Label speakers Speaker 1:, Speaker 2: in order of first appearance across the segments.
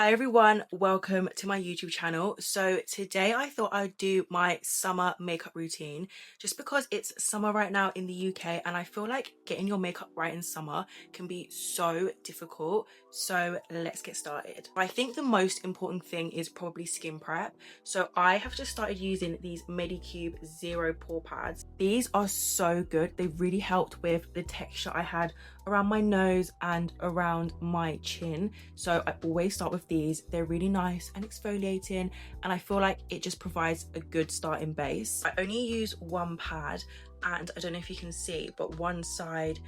Speaker 1: Hi everyone, welcome to my YouTube channel. So today I thought I'd do my summer makeup routine just because it's summer right now in the UK and I feel like getting your makeup right in summer can be so difficult. So let's get started. I think the most important thing is probably skin prep. So I have just started using these Medicube Zero Pore Pads. These are so good. They really helped with the texture I had around my nose and around my chin. So I always start with these. They're really nice and exfoliating, and I feel like it just provides a good starting base. I only use one pad, and I don't know if you can see, but one side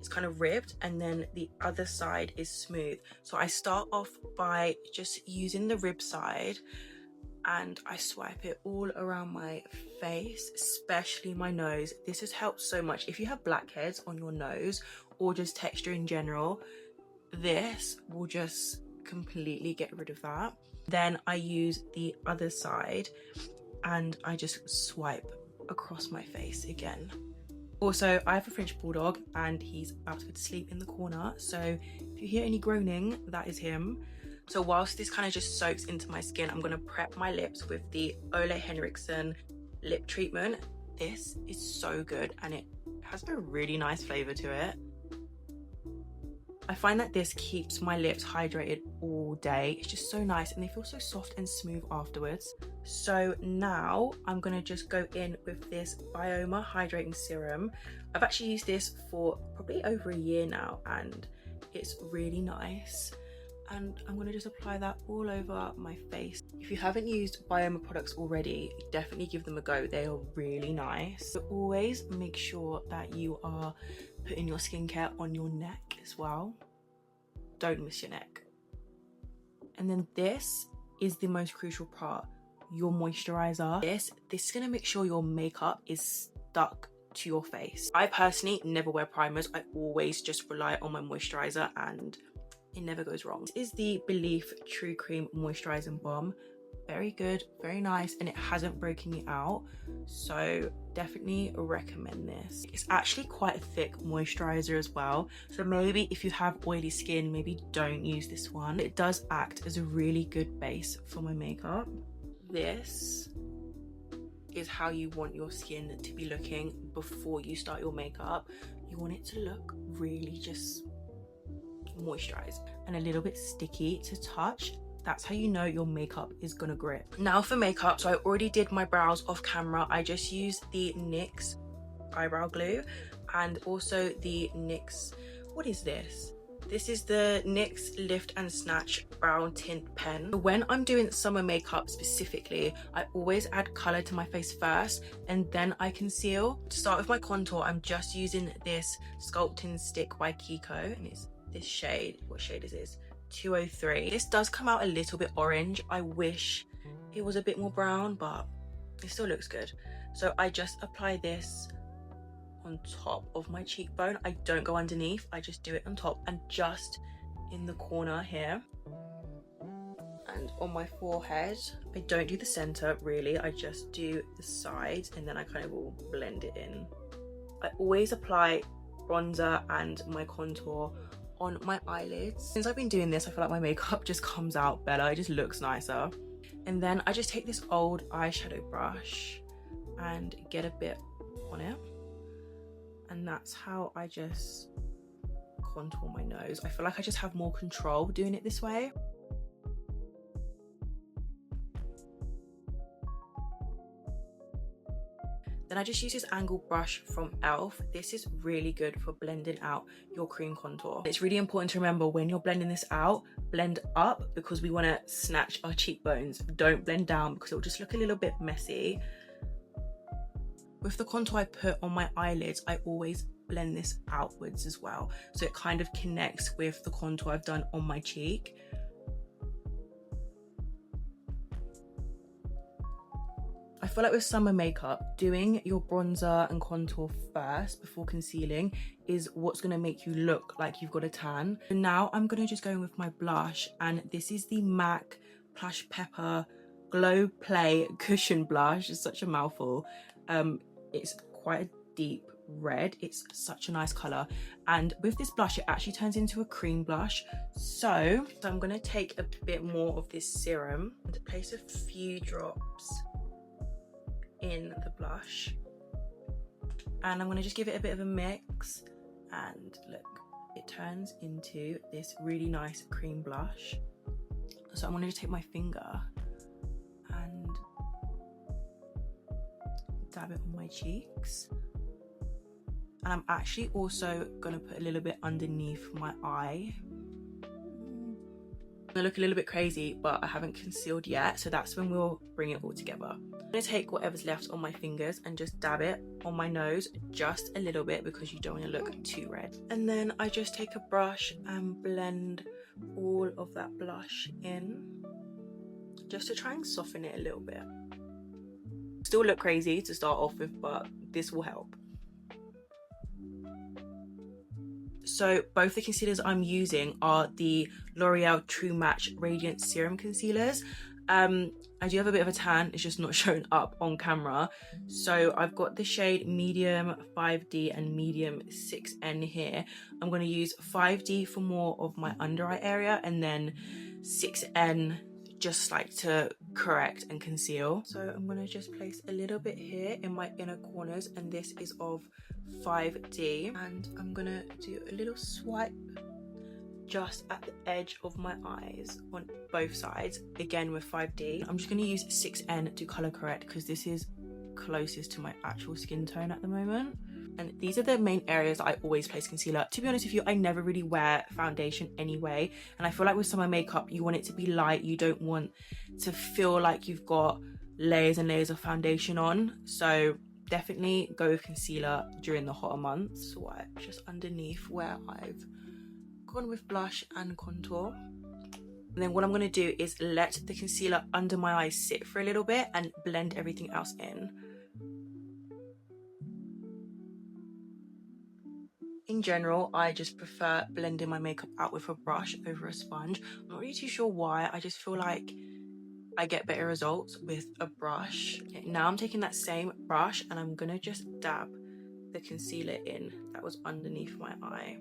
Speaker 1: is kind of ribbed and then the other side is smooth. So I start off by just using the rib side and I swipe it all around my face, especially my nose. This has helped so much. If you have blackheads on your nose or just texture in general, this will just completely get rid of that. Then I use the other side and I just swipe across my face again. Also, I have a French bulldog and he's about to go to sleep in the corner. So if you hear any groaning, that is him. So whilst this kind of just soaks into my skin, I'm going to prep my lips with the Ole Henriksen lip treatment. This is so good and it has a really nice flavour to it. I find that this keeps my lips hydrated all day. It's just so nice and they feel so soft and smooth afterwards. So now I'm going to just go in with this Bioma Hydrating Serum. I've actually used this for probably over a year now and it's really nice. And I'm going to just apply that all over my face. If you haven't used Bioma products already, definitely give them a go. They are really nice. So always make sure that you are putting your skincare on your neck as well. Don't miss your neck. And then this is the most crucial part, your moisturizer. This is going to make sure your makeup is stuck to your face. I personally never wear primers. I always just rely on my moisturizer and it never goes wrong. This is the Belief True Cream Moisturizing Balm. Very good, very nice, and it hasn't broken me out, so definitely recommend this. It's actually quite a thick moisturizer as well, so maybe if you have oily skin, maybe don't use this one. It does act as a really good base for my makeup. This is how you want your skin to be looking before you start your makeup. You want it to look really just moisturized and a little bit sticky to touch. That's how you know your makeup is gonna grip. Now for makeup, so I already did my brows off camera. I just used the NYX eyebrow glue and also the NYX, what is this? This is the NYX Lift and Snatch Brow Tint Pen. When I'm doing summer makeup specifically, I always add color to my face first and then I conceal. To start with my contour, I'm just using this Sculpting Stick by Kiko and it's this shade. What shade is this? 203. This does come out a little bit orange. I wish it was a bit more brown, but it still looks good. So I just apply this on top of my cheekbone. I don't go underneath, I just do it on top and just in the corner here and on my forehead. I don't do the center really, I just do the sides and then I kind of will blend it in. I always apply bronzer and my contour on my eyelids. Since I've been doing this, I feel like my makeup just comes out better. It just looks nicer. And then I just take this old eyeshadow brush and get a bit on it. And that's how I just contour my nose. I feel like I just have more control doing it this way. Then I just use this angled brush from e.l.f. This is really good for blending out your cream contour. It's really important to remember when you're blending this out, blend up because we want to snatch our cheekbones. Don't blend down because it will just look a little bit messy. With the contour I put on my eyelids, I always blend this outwards as well. So it kind of connects with the contour I've done on my cheek. I feel like with summer makeup, doing your bronzer and contour first before concealing is what's going to make you look like you've got a tan. So now I'm going to just go in with my blush, and this is the MAC Plush Pepper Glow Play Cushion Blush. It's such a mouthful. It's quite a deep red. It's such a nice color, and with this blush it actually turns into a cream blush. So I'm going to take a bit more of this serum and place a few drops in the blush, and I'm going to just give it a bit of a mix, and look, it turns into this really nice cream blush. So I'm going to just take my finger and dab it on my cheeks, and I'm actually also going to put a little bit underneath my eye. I look a little bit crazy, but I haven't concealed yet, so that's when we'll bring it all together. I'm going to take whatever's left on my fingers and just dab it on my nose just a little bit, because you don't want to look too red. And then I just take a brush and blend all of that blush in, just to try and soften it a little bit. Still look crazy to start off with, but this will help. So both the concealers I'm using are the L'Oreal True Match Radiant Serum Concealers. I do have a bit of a tan, it's just not showing up on camera. So I've got the shade Medium 5D and Medium 6N here. I'm going to use 5D for more of my under eye area, and then 6N just like to correct and conceal. So I'm going to just place a little bit here in my inner corners, and this is of 5D, and I'm going to do a little swipe just at the edge of my eyes on both sides, again with 5D. I'm just going to use 6N to color correct, because this is closest to my actual skin tone at the moment. And these are the main areas I always place concealer. To be honest with you, I never really wear foundation anyway, and I feel like with summer makeup you want it to be light. You don't want to feel like you've got layers and layers of foundation on, so definitely go with concealer during the hotter months. Swipe just underneath where I've gone with blush and contour. And then what I'm going to do is let the concealer under my eyes sit for a little bit and blend everything else in. In general, I just prefer blending my makeup out with a brush over a sponge. I'm not really too sure why, I just feel like I get better results with a brush. Okay, now I'm taking that same brush and I'm gonna just dab the concealer in that was underneath my eye.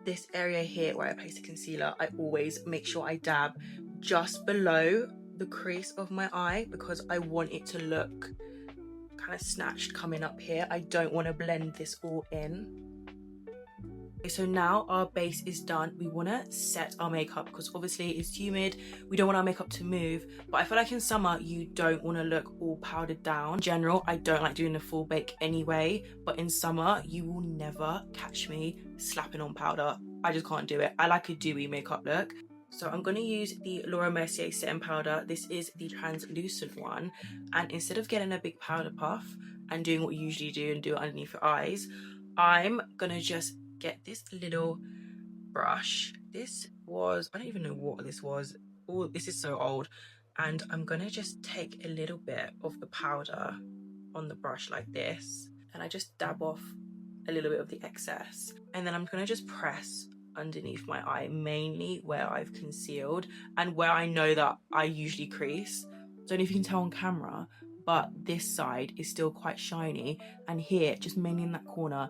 Speaker 1: This area here where I place the concealer, I always make sure I dab just below the crease of my eye, because I want it to look kind of snatched coming up here. I don't want to blend this all in. So now our base is done. We want to set our makeup, because obviously it's humid, we don't want our makeup to move, but I feel like in summer you don't want to look all powdered down. In general, I don't like doing a full bake anyway, but in summer you will never catch me slapping on powder. I just can't do it. I like a dewy makeup look. So I'm going to use the Laura Mercier setting powder. This is the translucent one, and instead of getting a big powder puff and doing what you usually do and do it underneath your eyes, I'm going to just get this little brush. This was, I don't even know what this was. Oh, this is so old. And I'm going to just take a little bit of the powder on the brush like this, and I just dab off a little bit of the excess, and then I'm going to just press underneath my eye, mainly where I've concealed and where I know that I usually crease. Don't know if you can tell on camera, but this side is still quite shiny, and here, just mainly in that corner,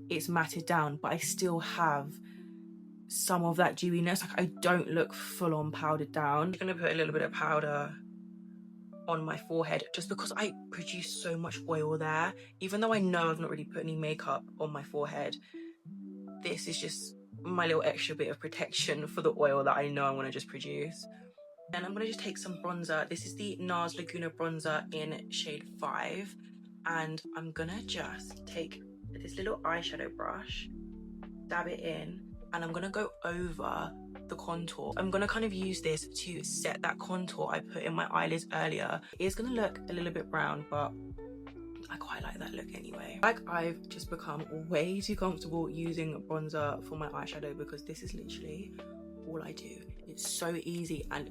Speaker 1: it's matted down, but I still have some of that dewiness. Like, I don't look full on powdered down. I'm gonna put a little bit of powder on my forehead just because I produce so much oil there. Even though I know I've not really put any makeup on my forehead, this is just my little extra bit of protection for the oil that I know I want to just produce. And I'm going to just take some bronzer. This is the NARS Laguna bronzer in shade 5, and I'm going to just take this little eyeshadow brush, dab it in, and I'm going to go over the contour. I'm going to kind of use this to set that contour I put in my eyelids earlier. It is going to look a little bit brown, but I quite like that look anyway. Like, I've just become way too comfortable using bronzer for my eyeshadow, because this is literally all I do. It's so easy, and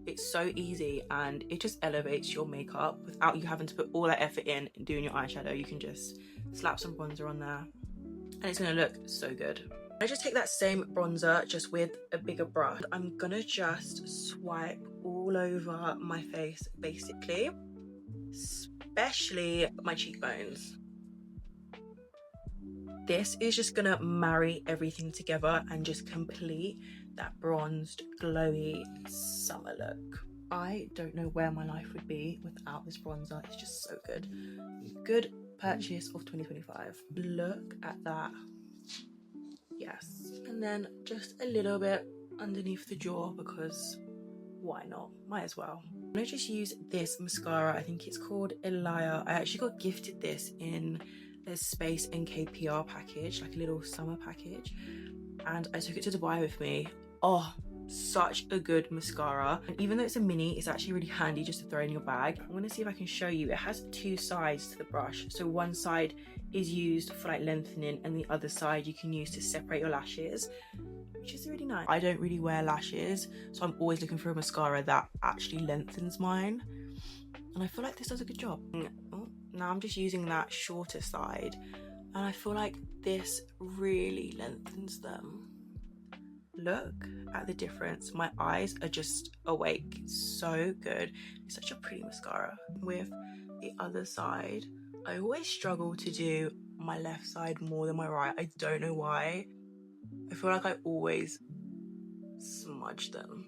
Speaker 1: it's so easy, and it just elevates your makeup without you having to put all that effort in doing your eyeshadow. You can just slap some bronzer on there and it's gonna look so good. I just take that same bronzer just with a bigger brush. I'm gonna just swipe all over my face, basically, especially my cheekbones. This is just gonna marry everything together and just complete that bronzed, glowy summer look. I don't know where my life would be without this bronzer. It's just so good. Good purchase of 2025. Look at that. Yes. And then just a little bit underneath the jaw, because why not? Might as well. I'm gonna just use this mascara. I think it's called Elia. I actually got gifted this in a Space NKPR package, like a little summer package, and I took it to Dubai with me. Oh, such a good mascara. And even though it's a mini, it's actually really handy just to throw in your bag. I'm gonna see if I can show you. It has two sides to the brush. So one side is used for like lengthening, and the other side you can use to separate your lashes, which is really nice. I don't really wear lashes, so I'm always looking for a mascara that actually lengthens mine, and I feel like this does a good job. Oh, now I'm just using that shorter side, and I feel like this really lengthens them. Look at the difference. My eyes are just awake. So good. It's such a pretty mascara. With the other side, I always struggle to do my left side more than my right. I don't know why. I feel like I always smudge them.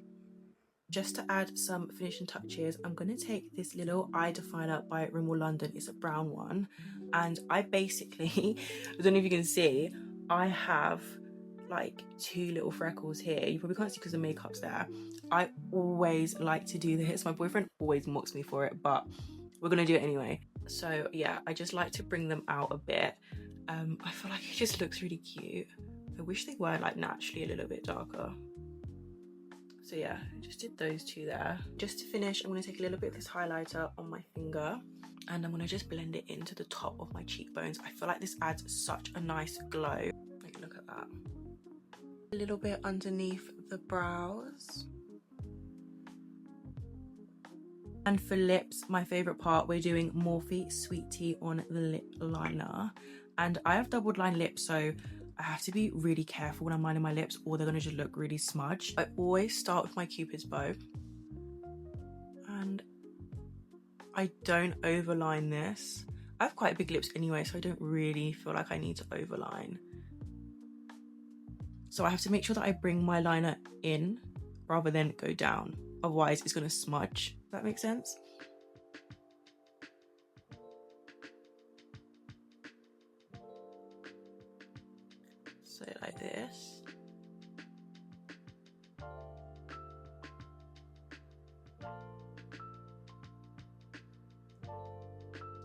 Speaker 1: Just to add some finishing touches, I'm going to take this little eye definer by Rimmel London. It's a brown one, and I basically, I don't know if you can see, I have like two little freckles here. You probably can't see because the makeup's there. I always like to do this. My boyfriend always mocks me for it, but we're gonna do it anyway. So yeah, I just like to bring them out a bit. I feel like it just looks really cute. I wish they were like naturally a little bit darker. So yeah, I just did those two there. Just to finish, I'm gonna take a little bit of this highlighter on my finger, and I'm gonna just blend it into the top of my cheekbones. I feel like this adds such a nice glow. Like, look at that. A little bit underneath the brows. And for lips, my favorite part, we're doing Morphe Sweet Tea on the lip liner. And I have doubled line lips, so I have to be really careful when I'm lining my lips, or they're gonna just look really smudged. I always start with my Cupid's bow, and I don't overline this. I have quite big lips anyway, so I don't really feel like I need to overline. So I have to make sure that I bring my liner in rather than go down. Otherwise it's gonna smudge. Does that make sense? So like this.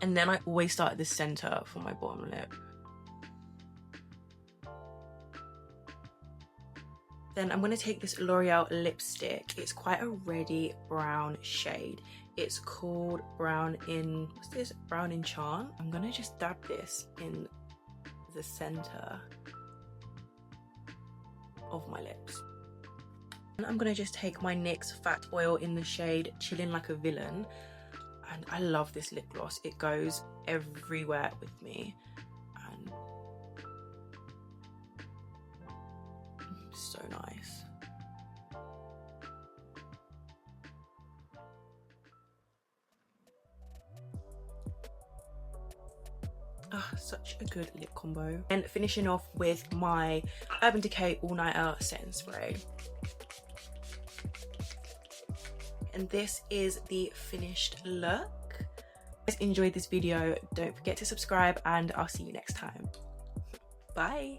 Speaker 1: And then I always start at the center for my bottom lip. Then I'm going to take this L'Oreal lipstick. It's quite a reddy brown shade. It's called Brown in, what's this? Brown Enchant. I'm going to just dab this in the center of my lips. And I'm going to just take my NYX Fat Oil in the shade Chillin' Like a Villain. And I love this lip gloss. It goes everywhere with me. And so nice. Such a good lip combo. And finishing off with my Urban Decay All Nighter Setting Spray. And this is the finished look. If you guys enjoyed this video, don't forget to subscribe, and I'll see you next time. Bye.